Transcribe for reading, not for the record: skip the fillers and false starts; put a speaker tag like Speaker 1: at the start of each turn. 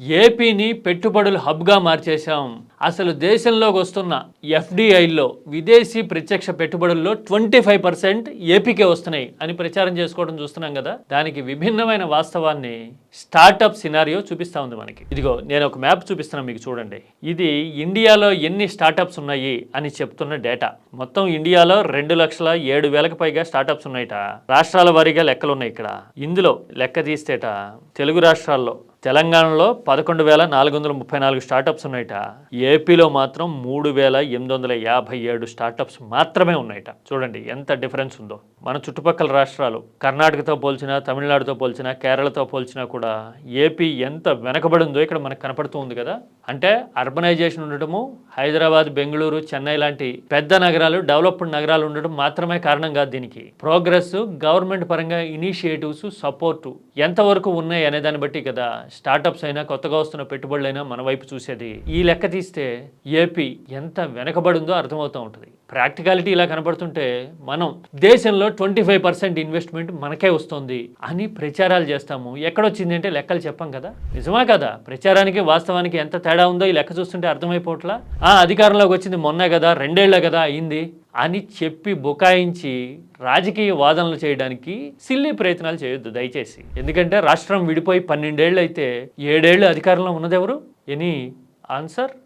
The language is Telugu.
Speaker 1: ఏపీని పెట్టుబడుల హబ్గా మార్చేశాం. అసలు దేశంలోకి వస్తున్న ఎఫ్డిఐల్లో విదేశీ ప్రత్యక్ష పెట్టుబడుల్లో 25% ఏపీకే వస్తున్నాయి అని ప్రచారం చేసుకోవడం చూస్తున్నాం కదా. దానికి విభిన్నమైన వాస్తవాన్ని స్టార్టప్ సినారియో చూపిస్తా ఉంది మనకి. ఇదిగో నేను ఒక మ్యాప్ చూపిస్తున్నాను మీకు, చూడండి. ఇది ఇండియాలో ఎన్ని స్టార్టప్స్ ఉన్నాయి అని చెప్తున్న డేటా. మొత్తం ఇండియాలో 2,07,000కి పైగా స్టార్టప్స్ ఉన్నాయిట. రాష్ట్రాల వారీగా లెక్కలు ఉన్నాయి ఇక్కడ. ఇందులో లెక్క తీస్తేట తెలుగు రాష్ట్రాల్లో తెలంగాణలో 11,434 స్టార్టప్స్ ఉన్నాయిట. ఏపీలో మాత్రం 3,857 స్టార్టప్స్ మాత్రమే ఉన్నాయిట. చూడండి ఎంత డిఫరెన్స్ ఉందో. మన చుట్టుపక్కల రాష్ట్రాలు కర్ణాటకతో పోల్చినా, తమిళనాడుతో పోల్చినా, కేరళతో పోల్చినా కూడా ఏపీ ఎంత వెనకబడి ఉందో ఇక్కడ మనకు కనపడుతూ ఉంది కదా. అంటే అర్బనైజేషన్ ఉండటము, హైదరాబాద్, బెంగళూరు, చెన్నై లాంటి పెద్ద నగరాలు, డెవలప్డ్ నగరాలు ఉండడం మాత్రమే కారణం కాదు దీనికి. ప్రోగ్రెస్, గవర్నమెంట్ పరంగా ఇనిషియేటివ్స్, సపోర్టు ఎంతవరకు ఉన్నాయి అనే దాన్ని బట్టి కదా స్టార్టప్స్ అయినా, కొత్తగా వస్తున్న పెట్టుబడులైనా మన వైపు చూసేది. ఈ లెక్క తీస్తే ఏపీ ఎంత వెనకబడిందో అర్థమవుతూ ఉంటుంది. ప్రాక్టికాలిటీ ఇలా కనపడుతుంటే మనం దేశంలో 25% ఇన్వెస్ట్మెంట్ మనకే వస్తుంది అని ప్రచారాలు చేస్తాము. ఎక్కడొచ్చింది అంటే లెక్కలు చెప్పాం కదా. నిజమా కదా? ప్రచారానికి వాస్తవానికి ఎంత తేడా ఉందో ఈ లెక్క చూస్తుంటే అర్థమైపోవట్లా. అధికారంలోకి వచ్చింది మొన్నే కదా, 2 ఏళ్లే కదా అయింది అని చెప్పి బుకాయించి రాజకీయ వాదనలు చేయడానికి సిల్లీ ప్రయత్నాలు చేయొద్దు దయచేసి. ఎందుకంటే రాష్ట్రం విడిపోయి 12 ఏళ్ళు అయితే 7 ఏళ్ళు అధికారంలో ఉన్నదెవరు? Any answer?